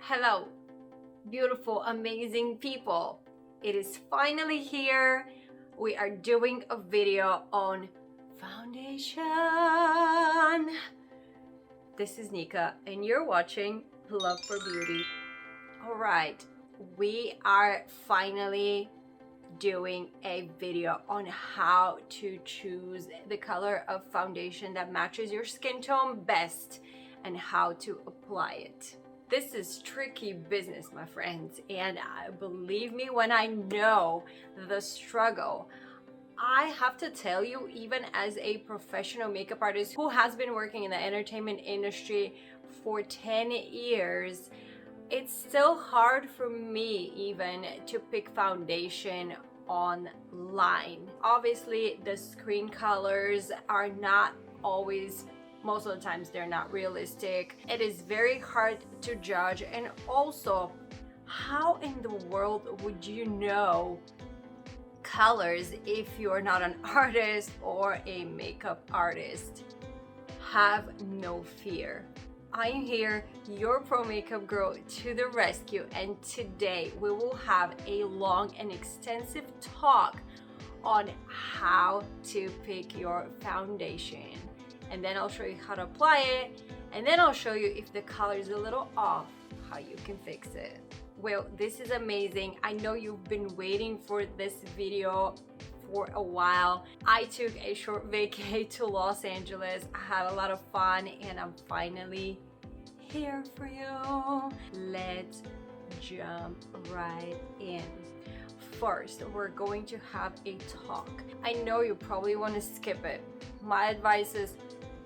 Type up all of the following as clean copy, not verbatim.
Hello, beautiful, amazing people. It is finally here. We are doing a video on foundation. This is Nika, and you're watching Love for Beauty. All right, we are finally doing a video on how to choose the color of foundation that matches your skin tone best and how to apply it. This is tricky business, my friends, and believe me when I know the struggle. I have to tell you, even as a professional makeup artist who has been working in the entertainment industry for 10 years, it's still hard for me even to pick foundation online. Obviously, the screen colors are not always, most of the times they're not realistic. It is very hard to judge, and also, how in the world would you know colors if you're not an artist or a makeup artist? Have no fear. I'm here, your pro makeup girl, to the rescue, and today we will have a long and extensive talk on how to pick your foundation. And then I'll show you how to apply it, and then I'll show you if the color is a little off, how you can fix it. Well, this is amazing. I know you've been waiting for this video for a while. I took a short vacay to Los Angeles. I had a lot of fun, and I'm finally here for you. Let's jump right in. First, we're going to have a talk. I know you probably want to skip it. My advice is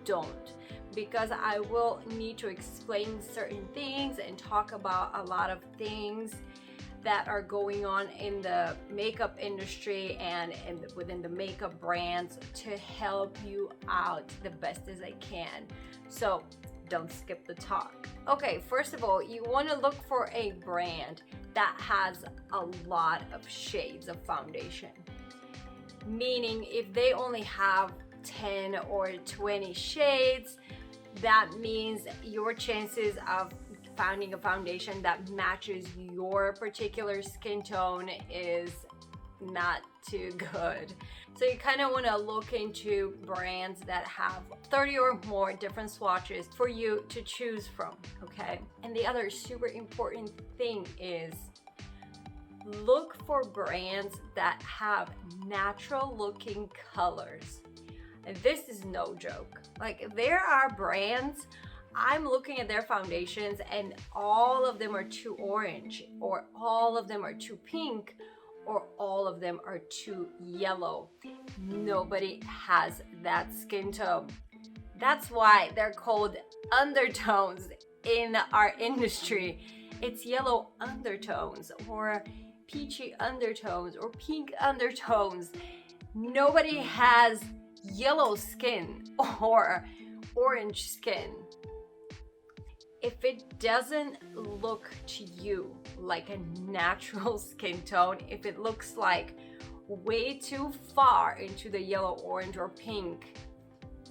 don't, because I will need to explain certain things and talk about a lot of things that are going on in the makeup industry and within the makeup brands to help you out the best as I can. So don't skip the talk. Okay, first of all, you want to look for a brand that has a lot of shades of foundation. Meaning, if they only have 10 or 20 shades, that means your chances of finding a foundation that matches your particular skin tone is not too good. So you kind of want to look into brands that have 30 or more different swatches for you to choose from, okay? And the other super important thing is look for brands that have natural looking colors. And this is no joke. Like, there are brands, I'm looking at their foundations and all of them are too orange, or all of them are too pink, or all of them are too yellow. Nobody has that skin tone. That's why they're called undertones in our industry. It's yellow undertones, or peachy undertones, or pink undertones. Nobody has yellow skin or orange skin. If it doesn't look to you like a natural skin tone, if it looks like way too far into the yellow, orange, or pink,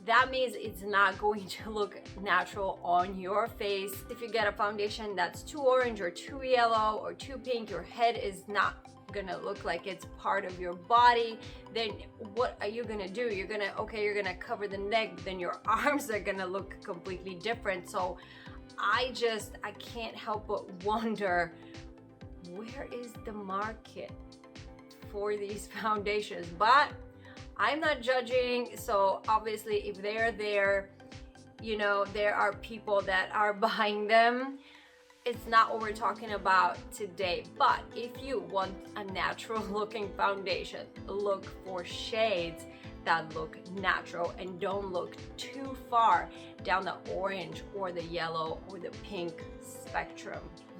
that means it's not going to look natural on your face. If you get a foundation that's too orange or too yellow or too pink, your head is not gonna look like it's part of your body. Then what are you gonna do? You're gonna cover the neck, then your arms are gonna look completely different. So I can't help but wonder, where is the market for these foundations? But I'm not judging, so obviously if they're there, you know, there are people that are buying them. It's not what we're talking about today. But if you want a natural looking foundation, look for shades that look natural and don't look too far down the orange or the yellow or the pink spectrum.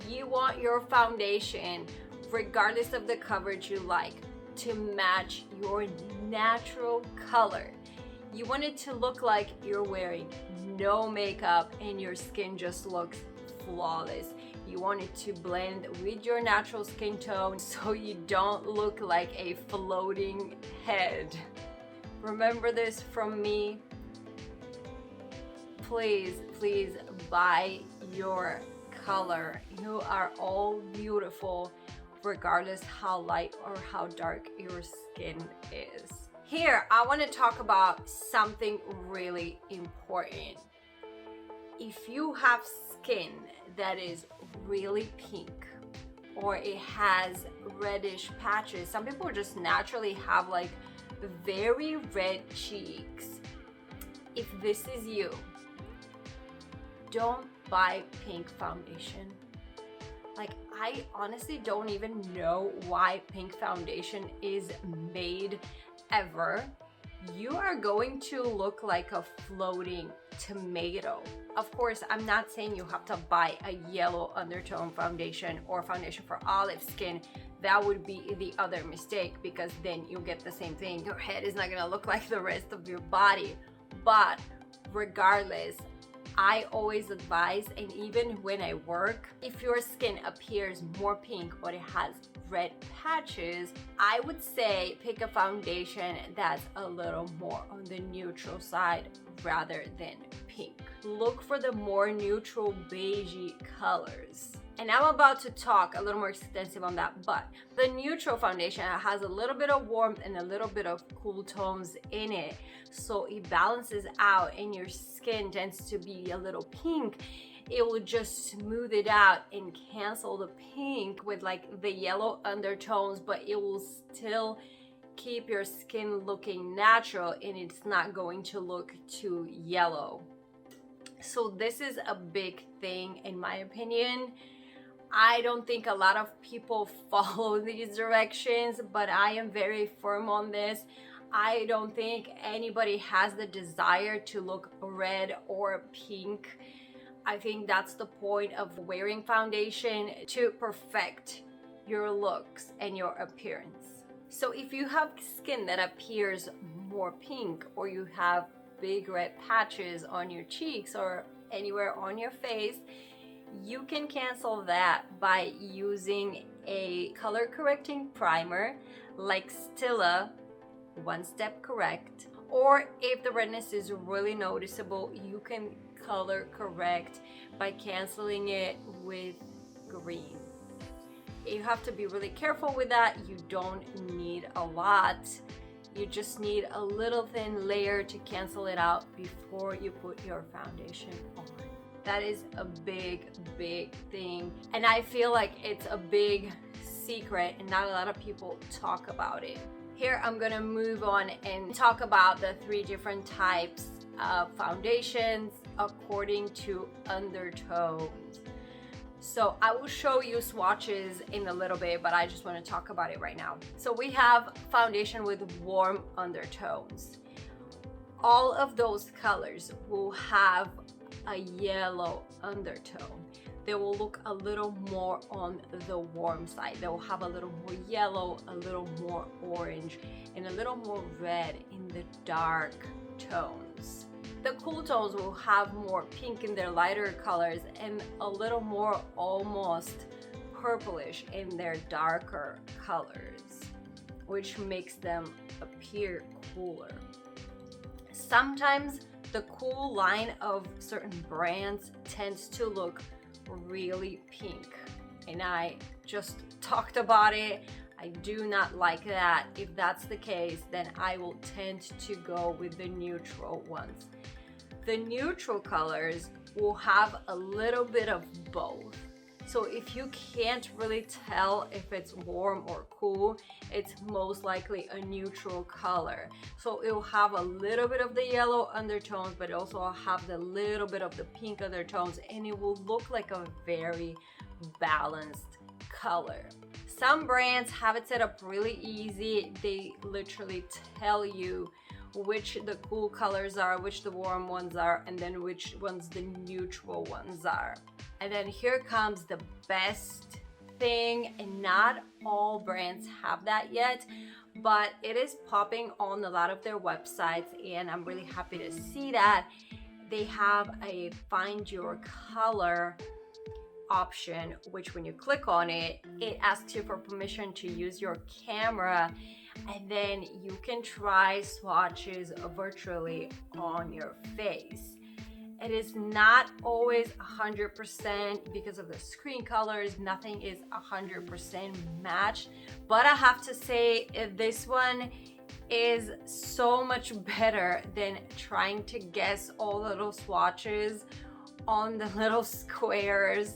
You want your foundation, regardless of the coverage you like, to match your natural color. You want it to look like you're wearing no makeup and your skin just looks flawless. You want it to blend with your natural skin tone so you don't look like a floating head. Remember this from me. Please buy your color. You are all beautiful regardless how light or how dark your skin is. Here, I want to talk about something really important. If you have skin that is really pink or it has reddish patches, some people just naturally have like very red cheeks. If this is you, don't buy pink foundation. Like, I honestly don't even know why pink foundation is made ever. You are going to look like a floating tomato. Of course, I'm not saying you have to buy a yellow undertone foundation or foundation for olive skin. That would be the other mistake, because then you'll get the same thing. Your head is not gonna look like the rest of your body. But regardless, I always advise, and even when I work, if your skin appears more pink but it has red patches, I would say pick a foundation that's a little more on the neutral side rather than pink. Look for the more neutral beigey colors. And I'm about to talk a little more extensive on that, but the neutral foundation has a little bit of warmth and a little bit of cool tones in it. So it balances out and your skin tends to be a little pink. It will just smooth it out and cancel the pink with like the yellow undertones, but it will still keep your skin looking natural and it's not going to look too yellow. So this is a big thing in my opinion. I don't think a lot of people follow these directions, but I am very firm on this. I don't think anybody has the desire to look red or pink. I think that's the point of wearing foundation, to perfect your looks and your appearance. So if you have skin that appears more pink, or you have big red patches on your cheeks or anywhere on your face, you can cancel that by using a color correcting primer like Stila One Step Correct. Or if the redness is really noticeable, you can color correct by canceling it with green. You have to be really careful with that. You don't need a lot. You just need a little thin layer to cancel it out before you put your foundation on. That is a big thing. And I feel like it's a big secret and not a lot of people talk about it. Here I'm gonna move on and talk about the 3 different types of foundations according to undertones. So I will show you swatches in a little bit, but I just want to talk about it right now. So we have foundation with warm undertones. All of those colors will have a yellow undertone. They will look a little more on the warm side. They will have a little more yellow, a little more orange, and a little more red in the dark tones. The cool tones will have more pink in their lighter colors and a little more almost purplish in their darker colors, which makes them appear cooler. Sometimes the cool line of certain brands tends to look really pink, and I just talked about it. I do not like that. If that's the case, then I will tend to go with the neutral ones. The neutral colors will have a little bit of both. So if you can't really tell if it's warm or cool, it's most likely a neutral color. So it will have a little bit of the yellow undertones, but also have the little bit of the pink undertones, and it will look like a very balanced color. Some brands have it set up really easy. They literally tell you which the cool colors are, which the warm ones are, and then which ones the neutral ones are. And then here comes the best thing, and not all brands have that yet, but it is popping on a lot of their websites, and I'm really happy to see that. They have a find your color option, which when you click on it, it asks you for permission to use your camera, and then you can try swatches virtually on your face. It is not always 100% because of the screen colors. Nothing is 100% matched, but I have to say this one is so much better than trying to guess all the little swatches on the little squares.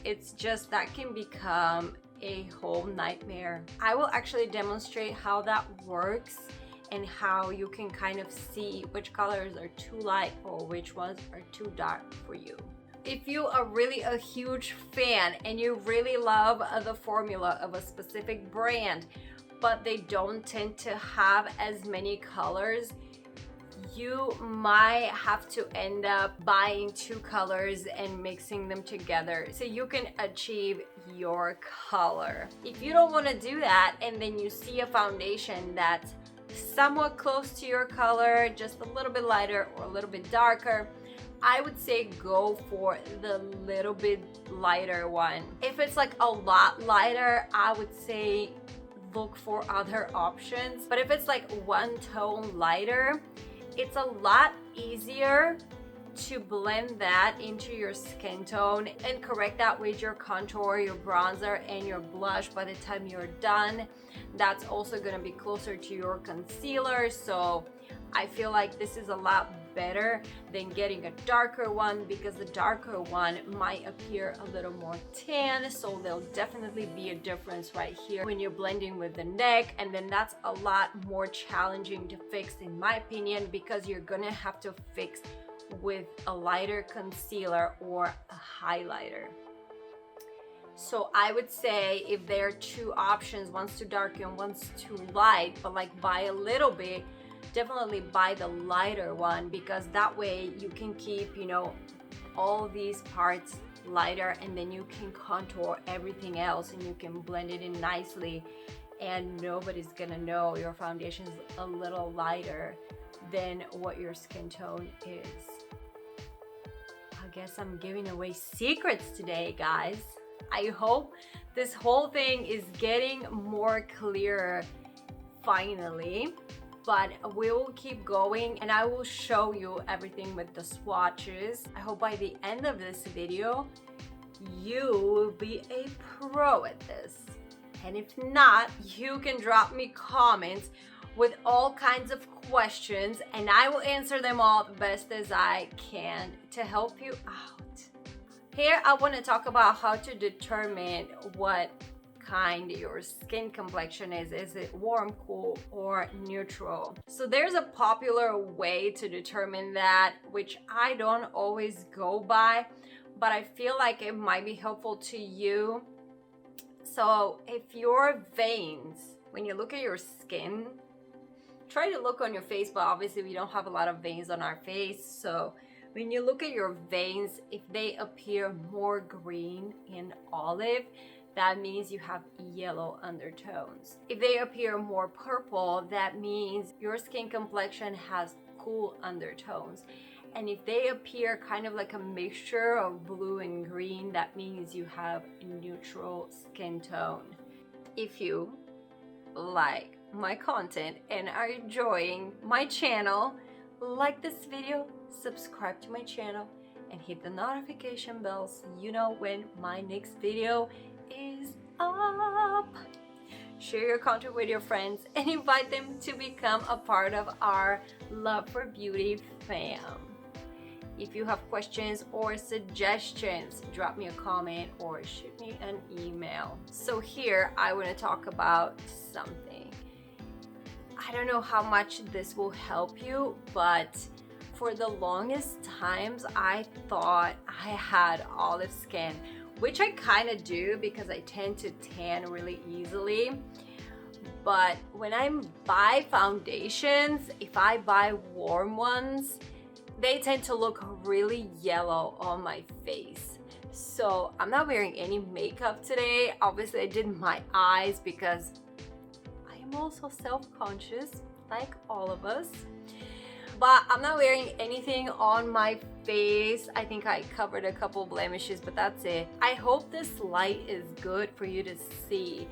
It's just that can become a whole nightmare. I will actually demonstrate how that works and how you can kind of see which colors are too light or which ones are too dark for you. If you are really a huge fan and you really love the formula of a specific brand, but they don't tend to have as many colors, you might have to end up buying two colors and mixing them together so you can achieve your color. If you don't want to do that and then you see a foundation that's somewhat close to your color, just a little bit lighter or a little bit darker, I would say go for the little bit lighter one. If it's like a lot lighter, I would say look for other options. But if it's like one tone lighter, it's a lot easier to blend that into your skin tone and correct that with your contour, your bronzer, and your blush by the time you're done. That's also going to be closer to your concealer, so I feel like this is a lot better than getting a darker one, because the darker one might appear a little more tan, so there'll definitely be a difference right here when you're blending with the neck, and then that's a lot more challenging to fix in my opinion, because you're gonna have to fix with a lighter concealer or a highlighter. So I would say if there are two options, one's too dark and one's too light, but like by a little bit, definitely buy the lighter one, because that way you can keep, you know, all these parts lighter, and then you can contour everything else and you can blend it in nicely, and nobody's gonna know your foundation is a little lighter than what your skin tone is. I guess I'm giving away secrets today, guys. I hope this whole thing is getting more clear finally, but we will keep going and I will show you everything with the swatches. I hope by the end of this video you will be a pro at this, and if not, you can drop me comments with all kinds of questions and I will answer them all the best as I can to help you out. Here I want to talk about how to determine what kind your skin complexion is. Is it warm, cool, or neutral? So there's a popular way to determine that, which I don't always go by, but I feel like it might be helpful to you. So if your veins, when you look at your skin, try to look on your face, but obviously we don't have a lot of veins on our face, so when you look at your veins, if they appear more green and olive, that means you have yellow undertones. If they appear more purple, that means your skin complexion has cool undertones. And if they appear kind of like a mixture of blue and green, that means you have a neutral skin tone. If you like my content and are enjoying my channel, like this video, subscribe to my channel, and hit the notification bell so you know when my next video is up. Share your content with your friends and invite them to become a part of our Love for Beauty fam. If you have questions or suggestions, drop me a comment or shoot me an email. So here I want to talk about something. I don't know how much this will help you, but for the longest times I thought I had olive skin, which I kind of do because I tend to tan really easily. But when I buy foundations, if I buy warm ones, they tend to look really yellow on my face. So I'm not wearing any makeup today. Obviously I did my eyes because I am also self-conscious like all of us. But I'm not wearing anything on my face. I think I covered a couple blemishes, but that's it. I hope this light is good for you to see,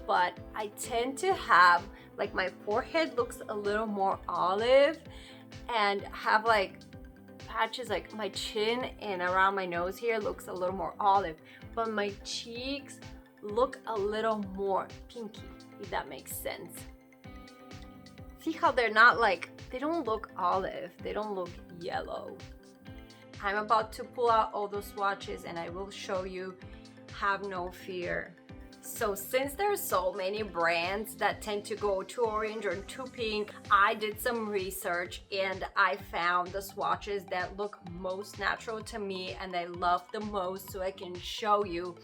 but I tend to have, like, my forehead looks a little more olive and have like patches, like my chin and around my nose here looks a little more olive, but my cheeks look a little more pinky, if that makes sense. See how they're not like, they don't look olive, they don't look yellow. I'm about to pull out all those swatches and I will show you, have no fear. So since there's so many brands that tend to go too orange or too pink, I did some research and I found the swatches that look most natural to me and I love the most, so I can show you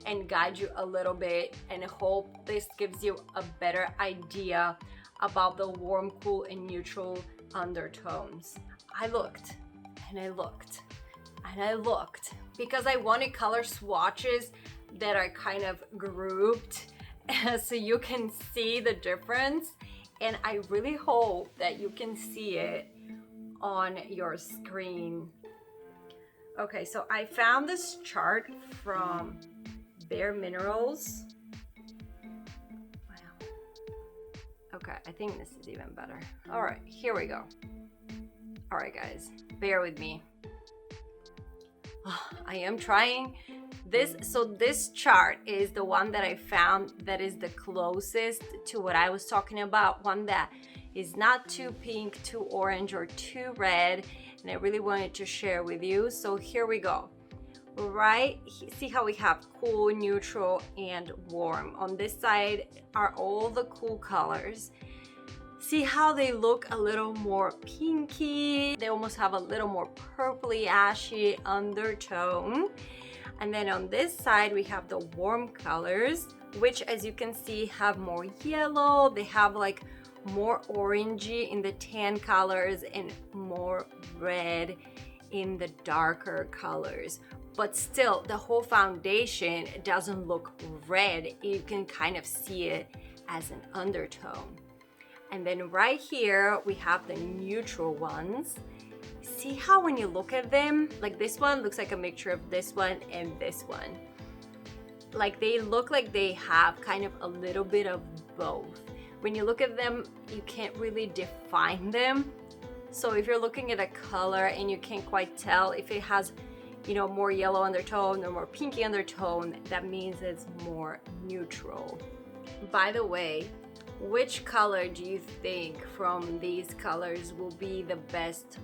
and guide you a little bit and hope this gives you a better idea about the warm, cool, and neutral undertones. I looked and I looked and I looked because I wanted color swatches that are kind of grouped so you can see the difference, and I really hope that you can see it on your screen. Okay, so I found this chart from Bare Minerals. Wow. Okay, I think this is even better. All right, here we go. All right, guys, bear with me. I am trying this. So this chart is the one that I found that is the closest to what I was talking about, one that is not too pink, too orange, or too red, and I really wanted to share with you. So here we go. Right, see how we have cool, neutral, and warm. On this side are all the cool colors. See how they look a little more pinky? They almost have a little more purpley, ashy undertone. And then on this side, we have the warm colors, which as you can see have more yellow. They have like more orangey in the tan colors and more red in the darker colors. But still, the whole foundation doesn't look red. You can kind of see it as an undertone. And then right here, we have the neutral ones. See how when you look at them, like this one looks like a mixture of this one and this one. Like they look like they have kind of a little bit of both. When you look at them, you can't really define them. So if you're looking at a color and you can't quite tell if it has, you know, more yellow undertone or more pinky undertone, that means it's more neutral. By the way, which color do you think from these colors will be the best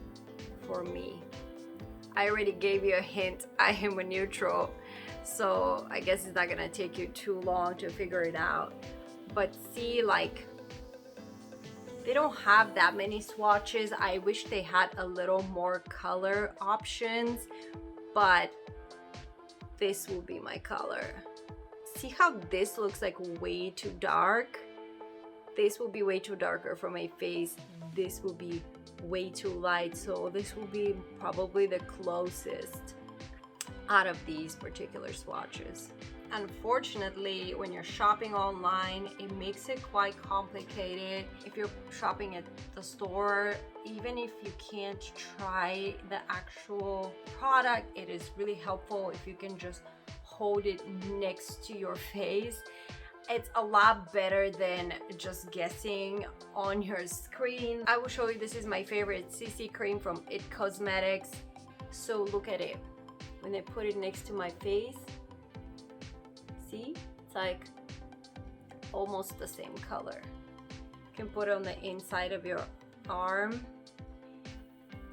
for me? I already gave you a hint. I am a neutral, so I guess it's not gonna take you too long to figure it out. But see, like, they don't have that many swatches. I wish they had a little more color options, but this will be my color. See how this looks like way too dark? This will be way too darker for my face. This will be way too light. So this will be probably the closest out of these particular swatches. Unfortunately, when you're shopping online, it makes it quite complicated. If you're shopping at the store, even if you can't try the actual product, it is really helpful if you can just hold it next to your face. It's a lot better than just guessing on your screen. I will show you, this is my favorite CC cream from It Cosmetics. So look at it. When I put it next to my face, see? It's like almost the same color. You can put it on the inside of your arm.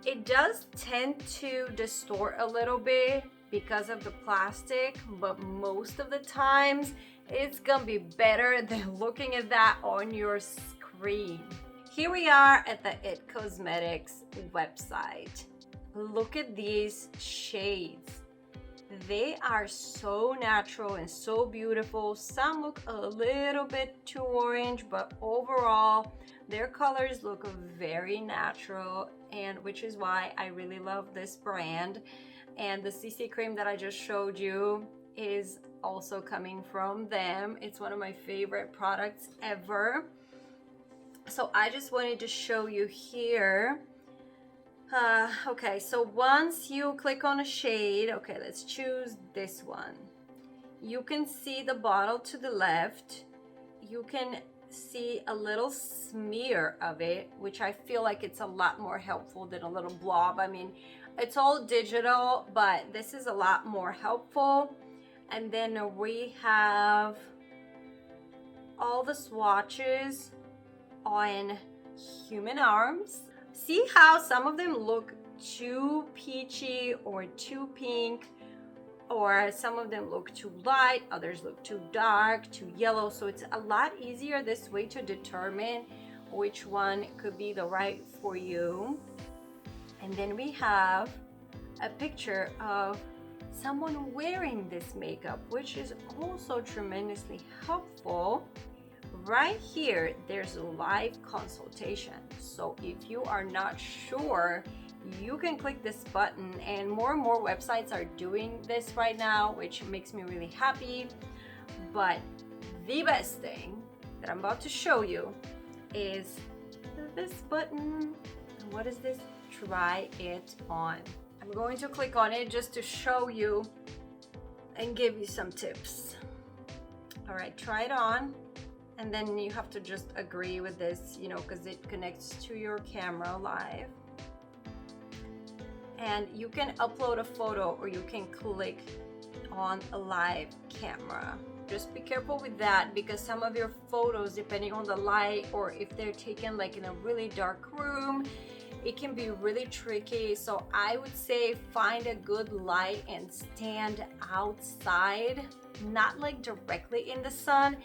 It does tend to distort a little bit because of the plastic, but most of the times it's gonna be better than looking at that on your screen. Here we are at the It Cosmetics website. Look at these shades. They are so natural and so beautiful. Some look a little bit too orange, but overall their colors look very natural, and which is why I really love this brand. And the CC cream that I just showed you is also coming from them. It's one of my favorite products ever. So I just wanted to show you here. Okay, so once you click on a shade, okay, let's choose this one. You can see the bottle to the left. You can see a little smear of it, which I feel like it's a lot more helpful than a little blob. I mean, It's all digital, but this is a lot more helpful. And then we have all the swatches on human arms. See how some of them look too peachy or too pink, or some of them look too light, others look too dark, too yellow. So it's a lot easier this way to determine which one could be the right for you. And then we have a picture of someone wearing this makeup, which is also tremendously helpful. Right here, there's a live consultation. So if you are not sure, you can click this button, and more websites are doing this right now, which makes me really happy. But the best thing that I'm about to show you is this button. What is this? Try it on. I'm going to click on it just to show you and give you some tips. All right, try it on. And then you have to just agree with this, you know, because it connects to your camera live. And you can upload a photo, or you can click on a live camera. Just be careful with that, because some of your photos, depending on the light, or if they're taken like in a really dark room, it can be really tricky. So I would say find a good light and stand outside, not like directly in the sun,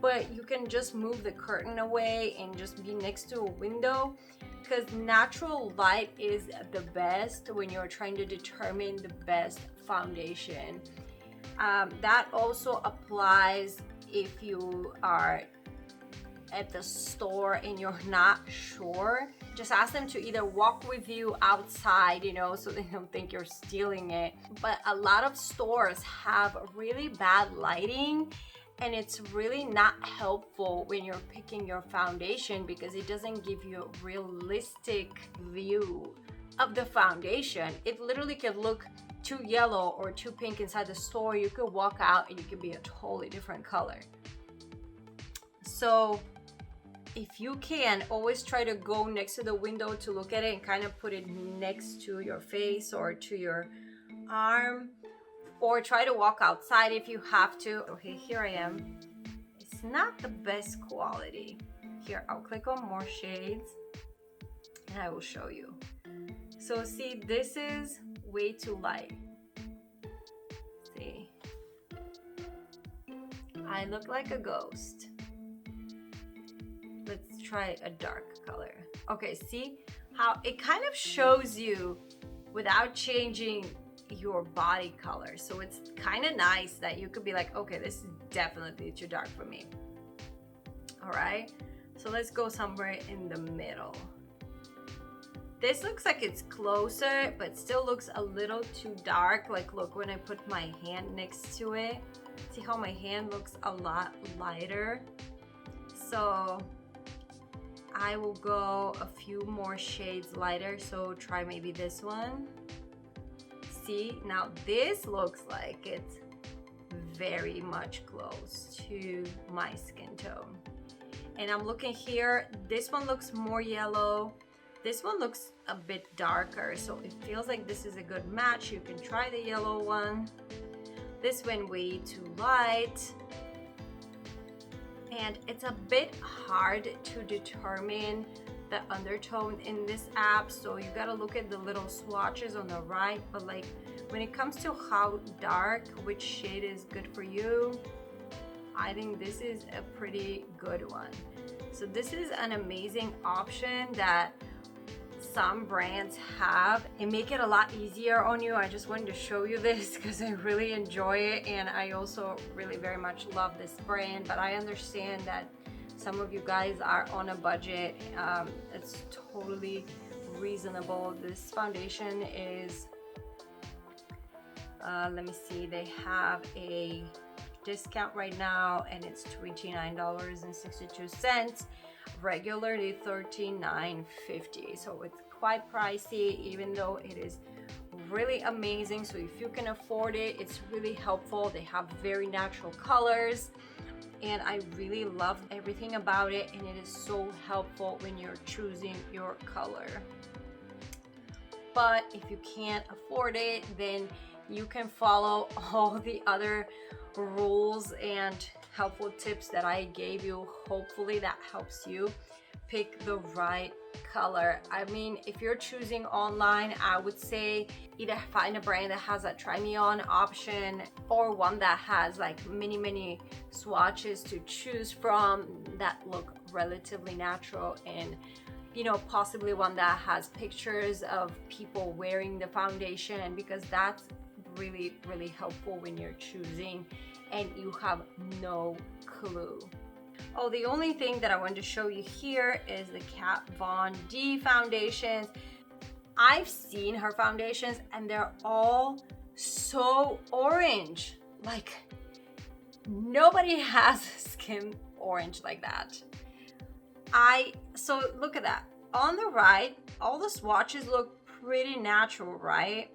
but you can just move the curtain away and just be next to a window, because natural light is the best when you're trying to determine the best foundation. That also applies if you are at the store and you're not sure. Just ask them to either walk with you outside, you know, so they don't think you're stealing it. But a lot of stores have really bad lighting, and it's really not helpful when you're picking your foundation, because it doesn't give you a realistic view of the foundation. It literally could look too yellow or too pink inside the store. You could walk out and you could be a totally different color. So if you can, always try to go next to the window to look at it and kind of put it next to your face or to your arm, or try to walk outside if you have to. Okay, here I am. It's not the best quality. Here, I'll click on more shades and I will show you. So see, this is way too light. See, I look like a ghost. Let's try a dark color. Okay, see how it kind of shows you without changing your body color. So it's kind of nice that you could be like, okay, this is definitely too dark for me. All right, so let's go somewhere in the middle. This looks like it's closer, but still looks a little too dark. Like, look, when I put my hand next to it, see how my hand looks a lot lighter. So I will go a few more shades lighter. So try maybe this one. See, now this looks like it's very much close to my skin tone. And I'm looking here, this one looks more yellow. This one looks a bit darker, so it feels like this is a good match. You can try the yellow one. This one way too light. And it's a bit hard to determine the undertone in this app, so you gotta look at the little swatches on the right. But like, when it comes to how dark, which shade is good for you, I think this is a pretty good one. So this is an amazing option that some brands have and make it a lot easier on you. I just wanted to show you this because I really enjoy it, and I also really very much love this brand. But I understand that some of you guys are on a budget. It's totally reasonable. This foundation is let me see, they have a discount right now and it's $29.62, regularly $39.50. So it's quite pricey, even though it is really amazing. So if you can afford it, it's really helpful. They have very natural colors and I really love everything about it, and it is so helpful when you're choosing your color. But if you can't afford it, then you can follow all the other rules and helpful tips that I gave you. Hopefully that helps you pick the right color. I mean, if you're choosing online, I would say either find a brand that has a try me on option, or one that has like many swatches to choose from that look relatively natural, and possibly one that has pictures of people wearing the foundation, because that's really helpful when you're choosing and you have no clue. Oh, the only thing that I wanted to show you here is the Kat Von D foundations. I've seen her foundations and they're all so orange. Like, nobody has skin orange like that. So look at that. On the right, all the swatches look pretty natural, right?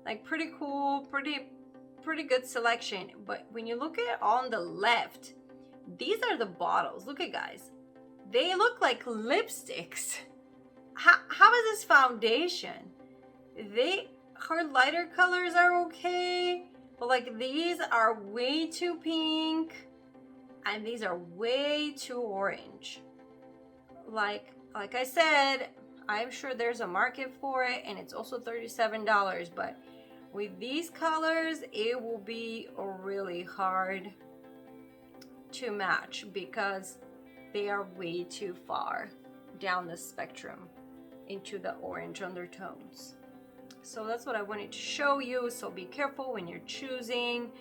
Like pretty cool, pretty good selection. But when you look at on the left, these are the bottles. Look at, guys, they look like lipsticks. How is this foundation? Her lighter colors are okay, but like these are way too pink and these are way too orange. Like I said, I'm sure there's a market for it, and it's also $37, but with these colors it will be really hard to match because they are way too far down the spectrum into the orange undertones. So that's what I wanted to show you. So be careful when you're choosing.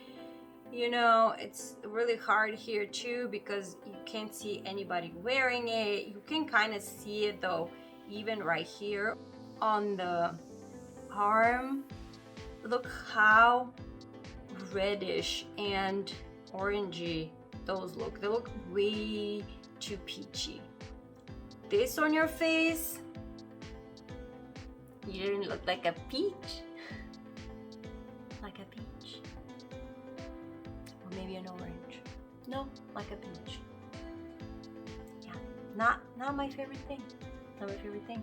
It's really hard here too because you can't see anybody wearing it. You can kind of see it though, even right here on the arm. Look how reddish and orangey those look. They look way too peachy. This on your face, you didn't look like a peach. Like a peach. Or maybe an orange. No, like a peach. Yeah, not my favorite thing. Not my favorite thing.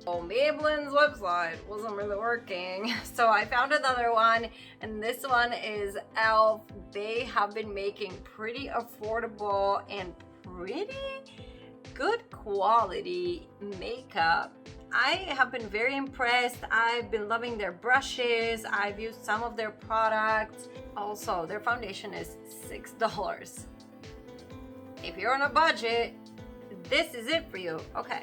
Oh, Maybelline's website wasn't really working, so I found another one, and this one is e.l.f. They have been making pretty affordable and pretty good quality makeup. I have been very impressed. I've been loving their brushes. I've used some of their products. Also, their foundation is $6. If you're on a budget, this is it for you. Okay,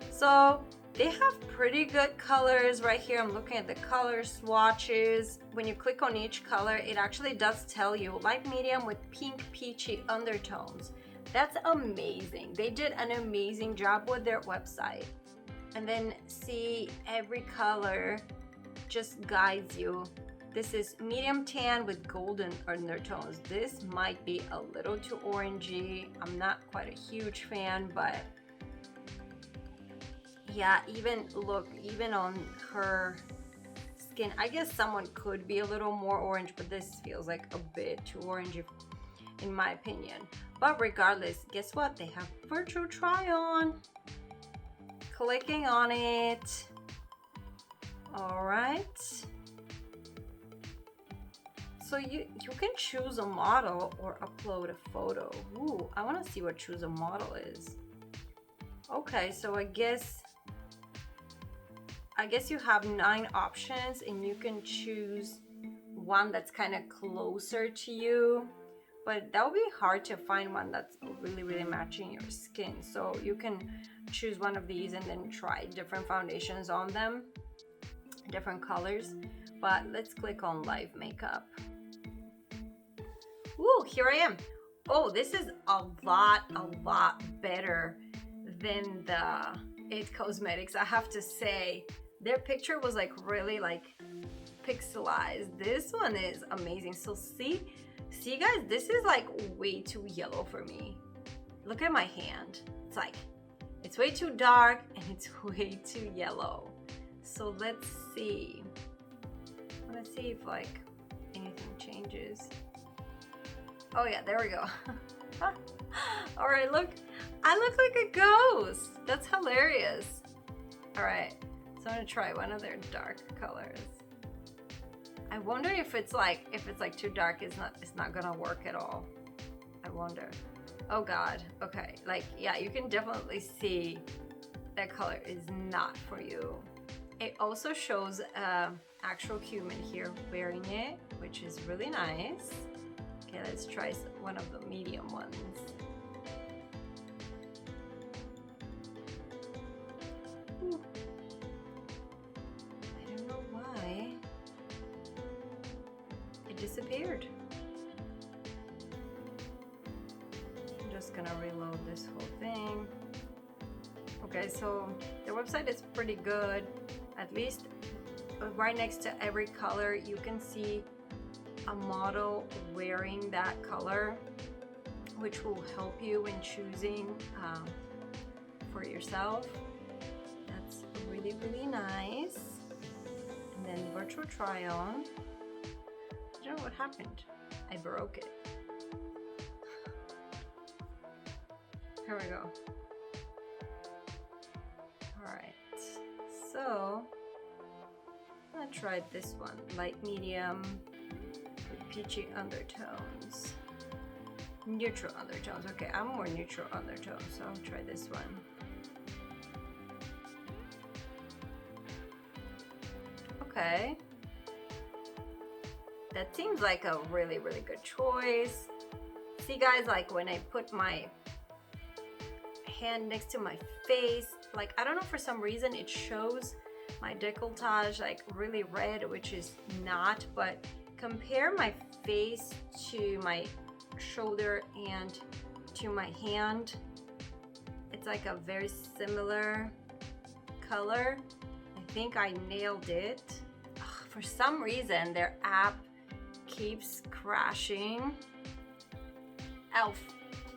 so they have pretty good colors right here. I'm looking at the color swatches. When you click on each color, it actually does tell you light medium with pink peachy undertones. That's amazing. They did an amazing job with their website. And then see, every color just guides you. This is medium tan with golden undertones. This might be a little too orangey. I'm not quite a huge fan, but yeah, even on her skin, I guess someone could be a little more orange, but this feels like a bit too orangey in my opinion. But regardless, guess what? They have virtual try on. Clicking on it. All right. So you can choose a model or upload a photo. Ooh, I want to see what choose a model is. Okay, so I guess you have 9 options and you can choose one that's kind of closer to you, but that would be hard to find one that's really matching your skin. So you can choose one of these and then try different foundations on them, different colors. But let's click on live makeup. Ooh, here I am. Oh, this is a lot better than the It Cosmetics. I have to say, their picture was like really like pixelized. This one is amazing. So see guys, this is like way too yellow for me. Look at my hand. It's way too dark and it's way too yellow. So let's see. I want to see if like anything changes. Oh yeah, there we go. All right, look, I look like a ghost. That's hilarious. All right, So I'm gonna try one of their dark colors. I wonder if it's like too dark, it's not gonna work at all. I wonder. Oh God. Okay. Like, yeah, you can definitely see that color is not for you. It also shows actual human here wearing it, which is really nice. Okay, let's try one of the medium ones. Ooh. I don't know why it disappeared. I'm just gonna reload this whole thing. Okay, so their website is pretty good. At least right next to every color you can see a model wearing that color, which will help you when choosing for yourself. That's really, really nice. And then virtual try on. I don't know what happened. I broke it. Here we go. Alright, so I'm gonna try this one, light medium with peachy undertones. Neutral undertones. Okay, I'm more neutral undertones, so I'll try this one. Okay. That seems like a really, really good choice. See guys, like when I put my hand next to my face, like I don't know, for some reason it shows my décolletage like really red, which is not, but compare my face to my shoulder and to my hand, it's like a very similar color. I think I nailed it. Ugh, for some reason their app keeps crashing. Elf,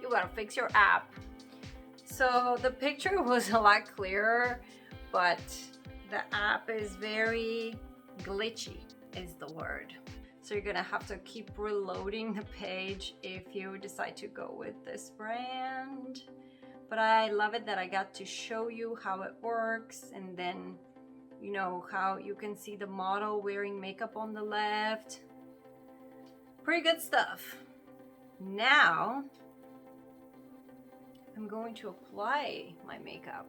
you gotta fix your app. So the picture was a lot clearer, but the app is very glitchy is the word. So you're gonna have to keep reloading the page if you decide to go with this brand. But I love it that I got to show you how it works, and then you know how you can see the model wearing makeup on the left. Pretty good stuff. Now I'm going to apply my makeup.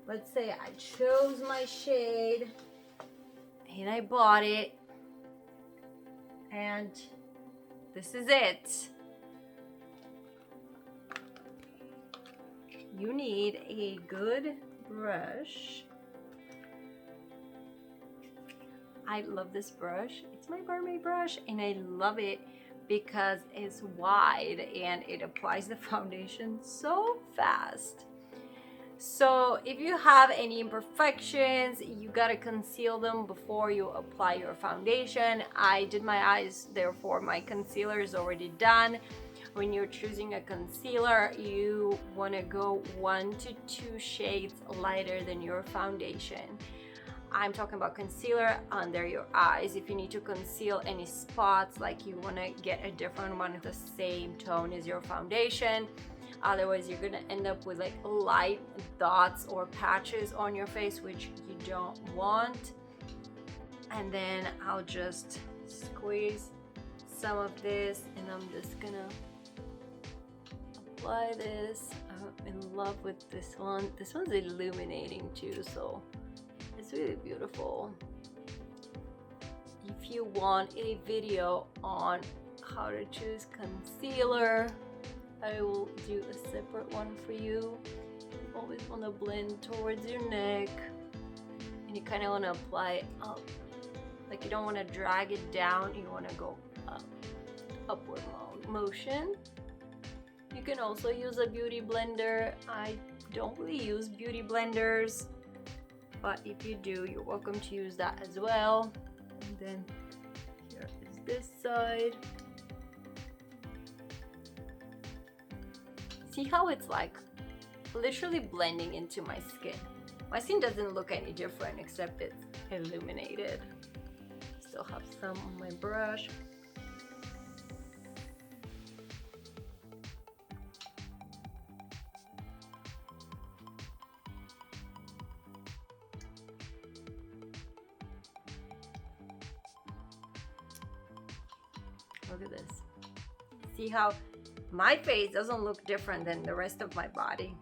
Let's say I chose my shade and I bought it, and this is it. You need a good brush. I love this brush. It's my mermaid brush, and I love it because it's wide and it applies the foundation so fast. So if you have any imperfections, you gotta conceal them before you apply your foundation. I did my eyes, therefore my concealer is already done. When you're choosing a concealer, you wanna go 1 to 2 shades lighter than your foundation. I'm talking about concealer under your eyes. If you need to conceal any spots, like you wanna get a different one, the same tone as your foundation. Otherwise, you're gonna end up with like light dots or patches on your face, which you don't want. And then I'll just squeeze some of this, and I'm just gonna apply this. I'm in love with this one. This one's illuminating too, so it's really beautiful. If you want a video on how to choose concealer, I will do a separate one for you. You always want to blend towards your neck, and you kind of want to apply it up. Like you don't want to drag it down, you want to go up, upward motion. You can also use a beauty blender. I don't really use beauty blenders, but if you do, you're welcome to use that as well. And then here is this side. See how it's like literally blending into my skin. My skin doesn't look any different except it's illuminated. Still have some on my brush. Look at this. See how my face doesn't look different than the rest of my body.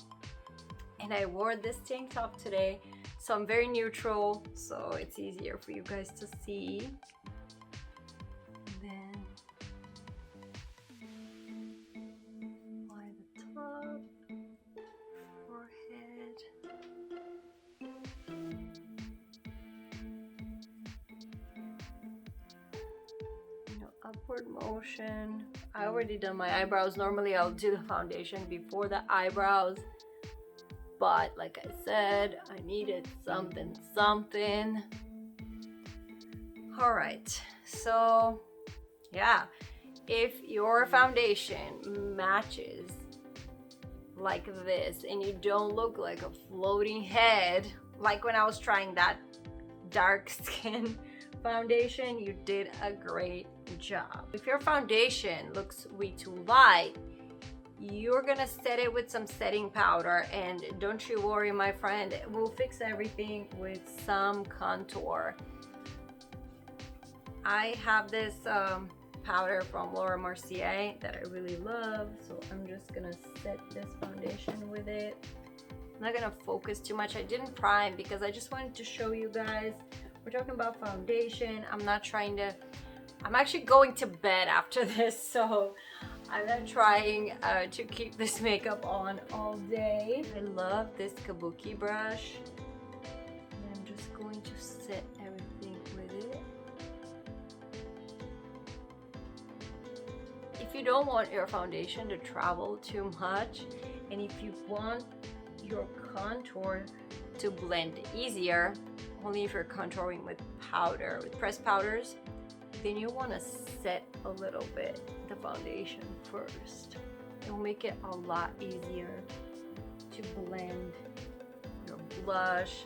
And I wore this tank top today, so I'm very neutral, so it's easier for you guys to see. And then apply the top, forehead. Upward motion. I already done my eyebrows. Normally I'll do the foundation before the eyebrows, but like I said, I needed something. All right, so yeah, if your foundation matches like this and you don't look like a floating head, like when I was trying that dark skin foundation, you did a great job. If your foundation looks way too light, you're gonna set it with some setting powder, and don't you worry, my friend, we'll fix everything with some contour. I have this powder from Laura Mercier that I really love, so I'm just gonna set this foundation with it. I'm not gonna focus too much. I didn't prime because I just wanted to show you guys. We're talking about foundation. I'm actually going to bed after this, so I'm not trying to keep this makeup on all day. I love this kabuki brush. And I'm just going to set everything with it. If you don't want your foundation to travel too much, and if you want your contour to blend easier, only if you're contouring with powder, with pressed powders, then you want to set a little bit the foundation first. It will make it a lot easier to blend your blush,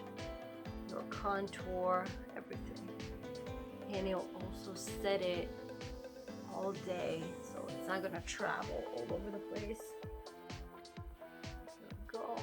your contour, everything. And you'll also set it all day, so it's not gonna travel all over the place. There we go.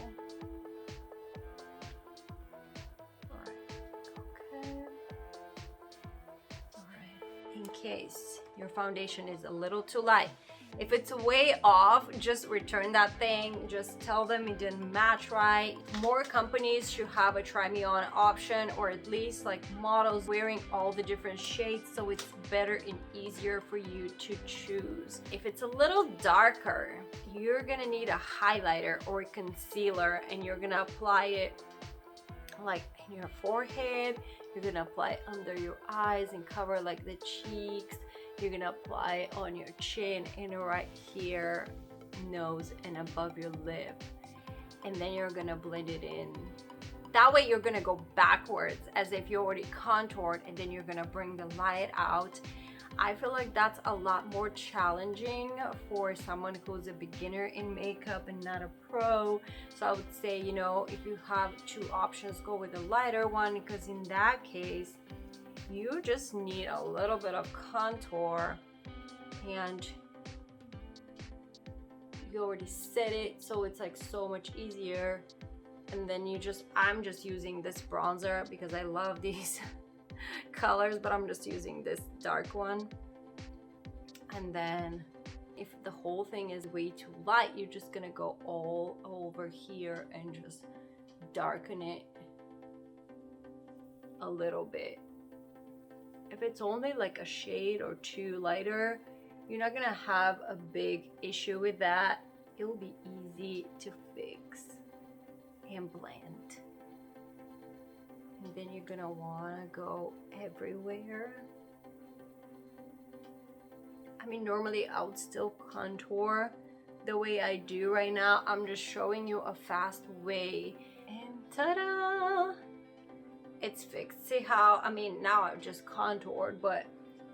In case your foundation is a little too light, if it's way off, just return that thing. Just tell them it didn't match right. More companies should have a try me on option, or at least like models wearing all the different shades, so it's better and easier for you to choose. If it's a little darker, you're gonna need a highlighter or a concealer, and you're gonna apply it like in your forehead. You're gonna apply under your eyes and cover like the cheeks. You're gonna apply on your chin and right here, nose, and above your lip. And then you're gonna blend it in. That way you're gonna go backwards as if you already contoured, and then you're gonna bring the light out. I feel like that's a lot more challenging for someone who's a beginner in makeup and not a pro. So I would say, you know, if you have two options, go with a lighter one, because in that case, you just need a little bit of contour and you already set it, so it's like so much easier. And then I'm just using this bronzer because I love these colors, but I'm just using this dark one. And then if the whole thing is way too light, you're just gonna go all over here and just darken it a little bit. If it's only like a shade or two lighter, you're not gonna have a big issue with that. It will be easy to fix and blend. And then you're gonna wanna go everywhere. I mean, normally I would still contour the way I do right now. I'm just showing you a fast way. And ta-da! It's fixed. See how, I mean, now I've just contoured, but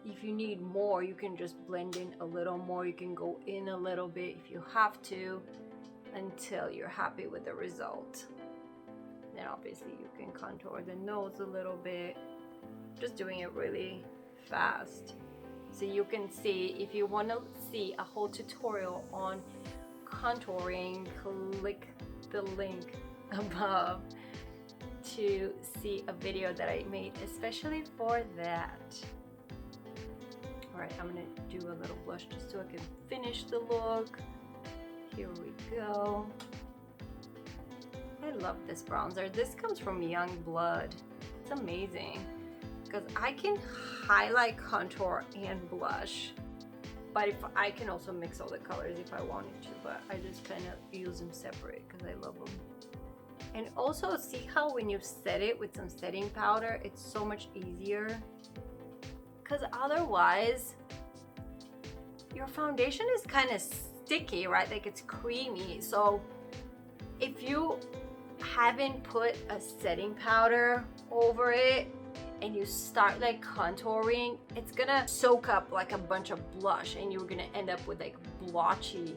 if you need more, you can just blend in a little more. You can go in a little bit if you have to, until you're happy with the result. Then obviously you can contour the nose a little bit, just doing it really fast. So you can see, if you want to see a whole tutorial on contouring, click the link above to see a video that I made especially for that. All right, I'm gonna do a little blush just so I can finish the look. Here we go. I love this bronzer. This comes from Young Blood. It's amazing because I can highlight, contour, and blush. But if I can also mix all the colors if I wanted to, but I just kind of use them separate because I love them. And also see how when you set it with some setting powder, it's so much easier. Because otherwise, your foundation is kind of sticky, right? Like it's creamy. So if you haven't put a setting powder over it and you start like contouring, it's gonna soak up like a bunch of blush and you're gonna end up with like blotchy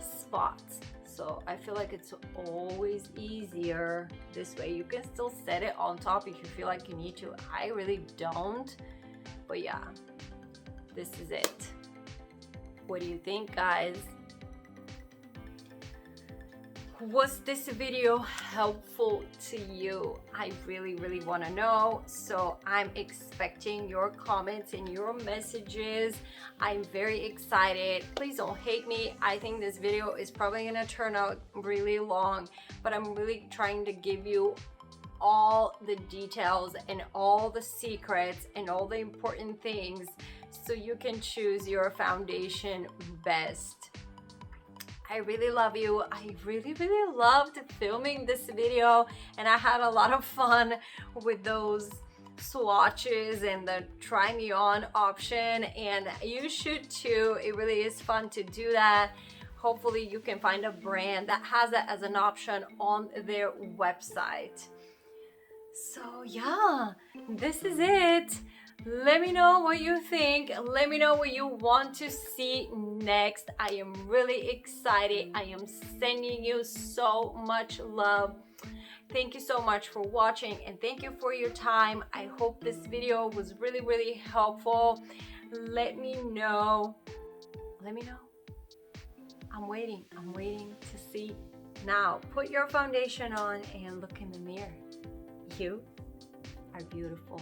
spots. So I feel like it's always easier this way. You can still set it on top if you feel like you need to. I really don't, but yeah, this is it. What do you think, guys? Was this video helpful to you? I really want to know. So I'm expecting your comments and your messages. I'm very excited. Please don't hate me. I think this video is probably gonna turn out really long, but I'm really trying to give you all the details and all the secrets and all the important things so you can choose your foundation best. I really love you. I really loved filming this video, and I had a lot of fun with those swatches and the try me on option, and you should too. It really is fun to do that. Hopefully you can find a brand that has that as an option on their website. So yeah, this is it. Let me know what you think. Let me know what you want to see next. I am really excited. I am sending you so much love. Thank you so much for watching, and thank you for your time. I hope this video was really helpful. Let me know. Let me know. I'm waiting to see. Now, put your foundation on and look in the mirror. You are beautiful.